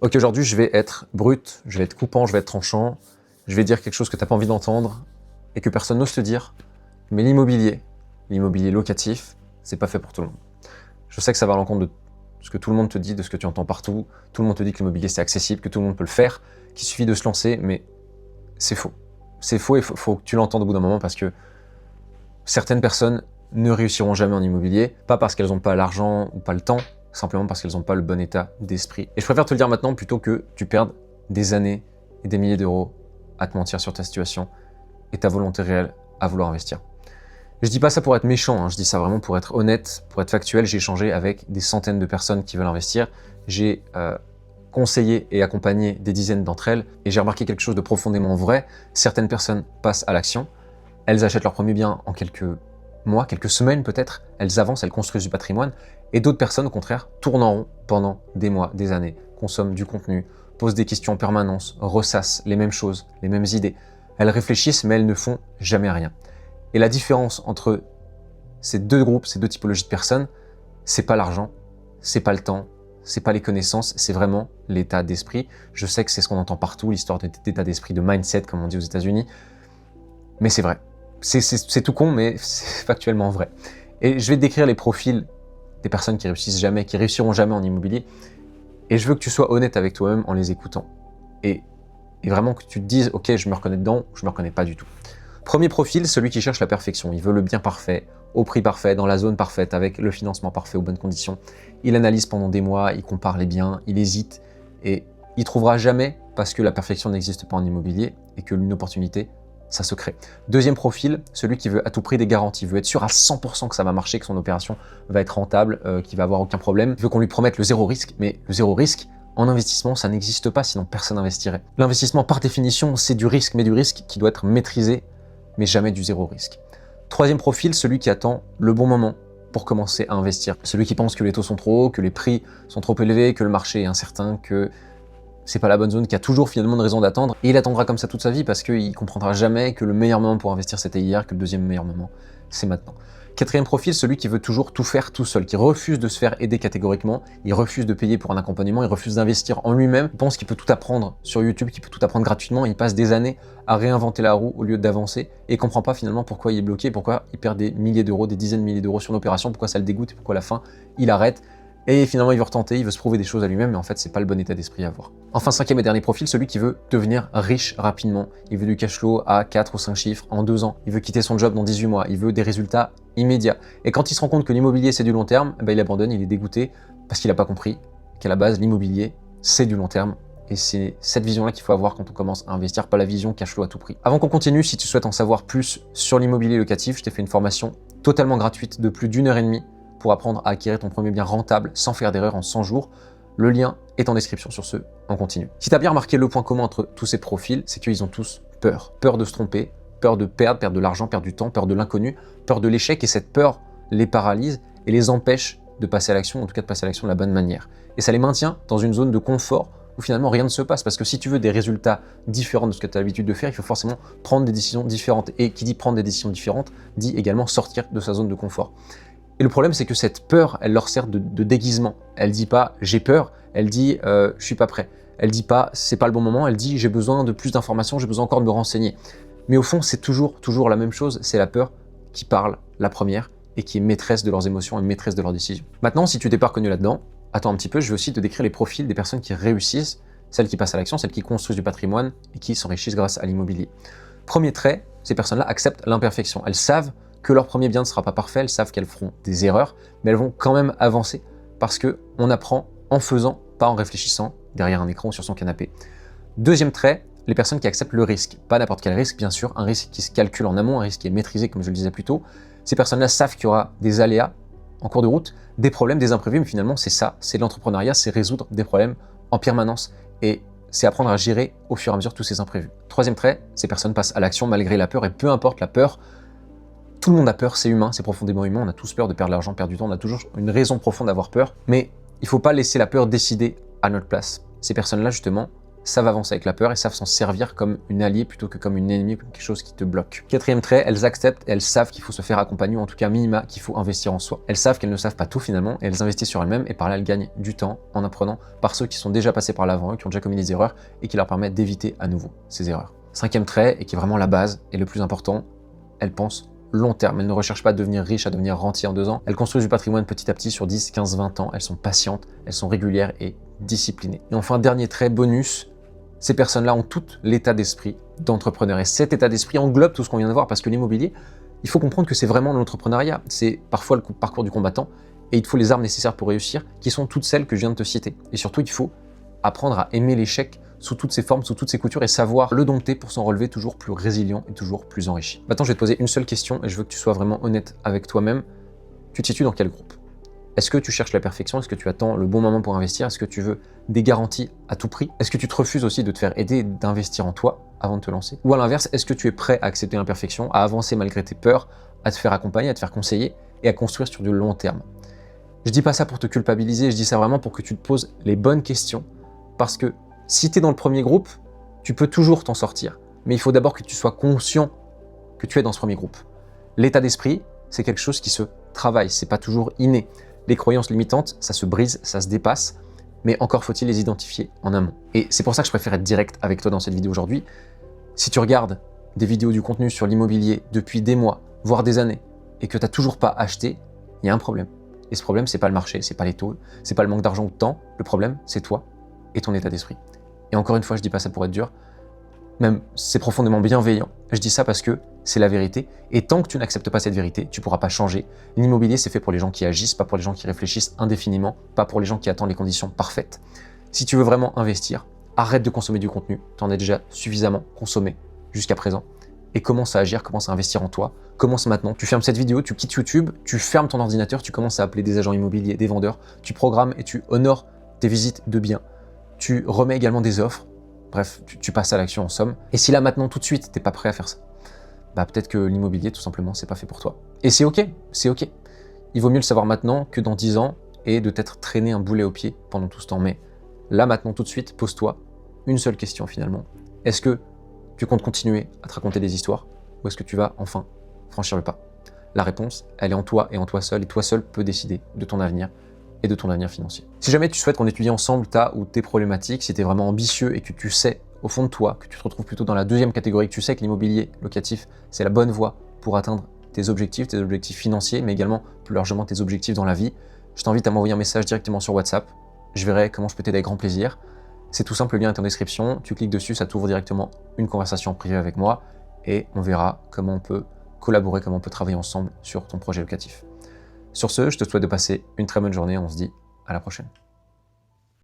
Ok, aujourd'hui, je vais être brut, je vais être coupant, je vais être tranchant, je vais dire quelque chose que tu n'as pas envie d'entendre et que personne n'ose te dire. Mais l'immobilier locatif, c'est pas fait pour tout le monde. Je sais que ça va à l'encontre de ce que tout le monde te dit, de ce que tu entends partout. Tout le monde te dit que l'immobilier c'est accessible, que tout le monde peut le faire, qu'il suffit de se lancer, mais c'est faux. C'est faux et faut que tu l'entendes au bout d'un moment parce que certaines personnes ne réussiront jamais en immobilier, pas parce qu'elles n'ont pas l'argent ou pas le temps, simplement parce qu'elles n'ont pas le bon état d'esprit. Et je préfère te le dire maintenant plutôt que tu perdes des années et des milliers d'euros à te mentir sur ta situation et ta volonté réelle à vouloir investir. Je dis pas ça pour être méchant, hein, je dis ça vraiment pour être honnête, pour être factuel. J'ai échangé avec des centaines de personnes qui veulent investir. J'ai conseillé et accompagné des dizaines d'entre elles et j'ai remarqué quelque chose de profondément vrai. Certaines personnes passent à l'action, elles achètent leur premier bien en quelques mois, quelques semaines peut-être, elles avancent, elles construisent du patrimoine, et d'autres personnes au contraire tournent en rond pendant des mois, des années, consomment du contenu, posent des questions en permanence, ressassent les mêmes choses, les mêmes idées. Elles réfléchissent mais elles ne font jamais rien. Et la différence entre ces deux groupes, ces deux typologies de personnes, c'est pas l'argent, c'est pas le temps, c'est pas les connaissances, c'est vraiment l'état d'esprit. Je sais que c'est ce qu'on entend partout, l'histoire d'état d'esprit, de mindset, comme on dit aux États-Unis, mais c'est vrai. C'est tout con, mais c'est factuellement vrai. Et je vais te décrire les profils des personnes qui réussissent jamais, qui réussiront jamais en immobilier, et je veux que tu sois honnête avec toi-même en les écoutant. Et vraiment que tu te dises, ok, je me reconnais dedans, ou je me reconnais pas du tout. Premier profil, celui qui cherche la perfection. Il veut le bien parfait, au prix parfait, dans la zone parfaite, avec le financement parfait, aux bonnes conditions. Il analyse pendant des mois, il compare les biens, il hésite, et il trouvera jamais, parce que la perfection n'existe pas en immobilier, et que l'une opportunité, ça se crée. Deuxième profil, celui qui veut à tout prix des garanties, veut être sûr à 100% que ça va marcher, que son opération va être rentable, qu'il va avoir aucun problème. Il veut qu'on lui promette le zéro risque, mais le zéro risque, en investissement, ça n'existe pas, sinon personne n'investirait. L'investissement, par définition, c'est du risque, mais du risque qui doit être maîtrisé, mais jamais du zéro risque. Troisième profil, celui qui attend le bon moment pour commencer à investir. Celui qui pense que les taux sont trop hauts, que les prix sont trop élevés, que le marché est incertain, que c'est pas la bonne zone, qui a toujours finalement une raison d'attendre. Et il attendra comme ça toute sa vie parce qu'il comprendra jamais que le meilleur moment pour investir c'était hier, que le deuxième meilleur moment c'est maintenant. Quatrième profil, celui qui veut toujours tout faire tout seul, qui refuse de se faire aider catégoriquement, il refuse de payer pour un accompagnement, il refuse d'investir en lui-même, il pense qu'il peut tout apprendre sur YouTube, qu'il peut tout apprendre gratuitement, il passe des années à réinventer la roue au lieu d'avancer et comprend pas finalement pourquoi il est bloqué, pourquoi il perd des milliers d'euros, des dizaines de milliers d'euros sur une opération, pourquoi ça le dégoûte et pourquoi à la fin il arrête. Et finalement, il veut retenter, il veut se prouver des choses à lui-même, mais en fait, c'est pas le bon état d'esprit à avoir. Enfin, cinquième et dernier profil, celui qui veut devenir riche rapidement. Il veut du cash flow à 4 ou 5 chiffres en 2 ans. Il veut quitter son job dans 18 mois. Il veut des résultats immédiats. Et quand il se rend compte que l'immobilier, c'est du long terme, il abandonne, il est dégoûté parce qu'il n'a pas compris qu'à la base, l'immobilier, c'est du long terme. Et c'est cette vision-là qu'il faut avoir quand on commence à investir, pas la vision cash flow à tout prix. Avant qu'on continue, si tu souhaites en savoir plus sur l'immobilier locatif, je t'ai fait une formation totalement gratuite de plus d'1 heure et demie pour apprendre à acquérir ton premier bien rentable sans faire d'erreur en 100 jours. Le lien est en description. Sur ce, on continue. Si tu as bien remarqué le point commun entre tous ces profils, c'est qu'ils ont tous peur. Peur de se tromper, peur de perdre de l'argent, perdre du temps, peur de l'inconnu, peur de l'échec, et cette peur les paralyse et les empêche de passer à l'action, en tout cas de passer à l'action de la bonne manière. Et ça les maintient dans une zone de confort où finalement rien ne se passe, parce que si tu veux des résultats différents de ce que tu as l'habitude de faire, il faut forcément prendre des décisions différentes. Et qui dit prendre des décisions différentes, dit également sortir de sa zone de confort. Et le problème, c'est que cette peur, elle leur sert de déguisement. Elle dit pas « j'ai peur », elle dit « je suis pas prêt ». Elle dit pas « c'est pas le bon moment », elle dit « j'ai besoin de plus d'informations, j'ai besoin encore de me renseigner ». Mais au fond, c'est toujours la même chose, c'est la peur qui parle la première et qui est maîtresse de leurs émotions et maîtresse de leurs décisions. Maintenant, si tu t'es pas reconnu là-dedans, attends un petit peu, je vais aussi te décrire les profils des personnes qui réussissent, celles qui passent à l'action, celles qui construisent du patrimoine et qui s'enrichissent grâce à l'immobilier. Premier trait, ces personnes-là acceptent l'imperfection. Elles savent que leur premier bien ne sera pas parfait, elles savent qu'elles feront des erreurs, mais elles vont quand même avancer parce qu'on apprend en faisant, pas en réfléchissant derrière un écran ou sur son canapé. Deuxième trait, les personnes qui acceptent le risque. Pas n'importe quel risque, bien sûr, un risque qui se calcule en amont, un risque qui est maîtrisé, comme je le disais plus tôt. Ces personnes-là savent qu'il y aura des aléas en cours de route, des problèmes, des imprévus, mais finalement c'est ça, c'est l'entrepreneuriat, c'est résoudre des problèmes en permanence. Et c'est apprendre à gérer au fur et à mesure tous ces imprévus. Troisième trait, ces personnes passent à l'action malgré la peur, et peu importe la peur, tout le monde a peur, c'est humain, c'est profondément humain, on a tous peur de perdre de l'argent, perdre du temps, on a toujours une raison profonde d'avoir peur, mais il ne faut pas laisser la peur décider à notre place. Ces personnes-là, justement, savent avancer avec la peur et savent s'en servir comme une alliée plutôt que comme une ennemie, comme quelque chose qui te bloque. Quatrième trait, elles acceptent et elles savent qu'il faut se faire accompagner, ou en tout cas minima, qu'il faut investir en soi. Elles savent qu'elles ne savent pas tout finalement et elles investissent sur elles-mêmes et par là elles gagnent du temps en apprenant par ceux qui sont déjà passés par l'avant, qui ont déjà commis des erreurs et qui leur permettent d'éviter à nouveau ces erreurs. Cinquième trait, et qui est vraiment la base et le plus important, elles pensent long terme. Elles ne recherchent pas à devenir riches, à devenir rentiers en 2 ans. Elles construisent du patrimoine petit à petit sur 10, 15, 20 ans. Elles sont patientes, elles sont régulières et disciplinées. Et enfin, dernier trait, bonus, ces personnes-là ont tout l'état d'esprit d'entrepreneur. Et cet état d'esprit englobe tout ce qu'on vient de voir, parce que l'immobilier, il faut comprendre que c'est vraiment l'entrepreneuriat. C'est parfois le parcours du combattant et il te faut les armes nécessaires pour réussir, qui sont toutes celles que je viens de te citer. Et surtout, il faut apprendre à aimer l'échec sous toutes ses formes, sous toutes ses coutures, et savoir le dompter pour s'en relever toujours plus résilient et toujours plus enrichi. Maintenant, je vais te poser une seule question, et je veux que tu sois vraiment honnête avec toi-même. Tu te situes dans quel groupe? Est-ce que tu cherches la perfection? Est-ce que tu attends le bon moment pour investir? Est-ce que tu veux des garanties à tout prix? Est-ce que tu te refuses aussi de te faire aider, d'investir en toi avant de te lancer? Ou à l'inverse, est-ce que tu es prêt à accepter l'imperfection, à avancer malgré tes peurs, à te faire accompagner, à te faire conseiller, et à construire sur du long terme? Je dis pas ça pour te culpabiliser, je dis ça vraiment pour que tu te poses les bonnes questions, parce que si tu es dans le premier groupe, tu peux toujours t'en sortir. Mais il faut d'abord que tu sois conscient que tu es dans ce premier groupe. L'état d'esprit, c'est quelque chose qui se travaille, c'est pas toujours inné. Les croyances limitantes, ça se brise, ça se dépasse, mais encore faut-il les identifier en amont. Et c'est pour ça que je préfère être direct avec toi dans cette vidéo aujourd'hui. Si tu regardes des vidéos, du contenu sur l'immobilier depuis des mois, voire des années, et que tu n'as toujours pas acheté, il y a un problème. Et ce problème, c'est pas le marché, c'est pas les taux, c'est pas le manque d'argent ou de temps. Le problème, c'est toi et ton état d'esprit. Et encore une fois, je dis pas ça pour être dur, même c'est profondément bienveillant. Je dis ça parce que c'est la vérité. Et tant que tu n'acceptes pas cette vérité, tu pourras pas changer. L'immobilier, c'est fait pour les gens qui agissent, pas pour les gens qui réfléchissent indéfiniment, pas pour les gens qui attendent les conditions parfaites. Si tu veux vraiment investir, arrête de consommer du contenu. Tu en as déjà suffisamment consommé jusqu'à présent. Et commence à agir, commence à investir en toi. Commence maintenant. Tu fermes cette vidéo, tu quittes YouTube, tu fermes ton ordinateur, tu commences à appeler des agents immobiliers, des vendeurs, tu programmes et tu honores tes visites de biens. Tu remets également des offres. Bref, tu passes à l'action en somme. Et si là maintenant tout de suite t'es pas prêt à faire ça, bah peut-être que l'immobilier tout simplement c'est pas fait pour toi. Et c'est ok, c'est ok. Il vaut mieux le savoir maintenant que dans 10 ans et de t'être traîné un boulet au pied pendant tout ce temps. Mais là maintenant tout de suite, pose-toi une seule question finalement. Est-ce que tu comptes continuer à te raconter des histoires ou est-ce que tu vas enfin franchir le pas? La réponse, elle est en toi et en toi seul, et toi seul peux décider de ton avenir et de ton avenir financier. Si jamais tu souhaites qu'on étudie ensemble ta ou tes problématiques, si tu es vraiment ambitieux et que tu sais au fond de toi que tu te retrouves plutôt dans la deuxième catégorie, que tu sais que l'immobilier locatif, c'est la bonne voie pour atteindre tes objectifs financiers, mais également plus largement tes objectifs dans la vie, je t'invite à m'envoyer un message directement sur WhatsApp. Je verrai comment je peux t'aider avec grand plaisir. C'est tout simple, le lien est en description. Tu cliques dessus, ça t'ouvre directement une conversation privée avec moi et on verra comment on peut collaborer, comment on peut travailler ensemble sur ton projet locatif. Sur ce, je te souhaite de passer une très bonne journée. On se dit à la prochaine.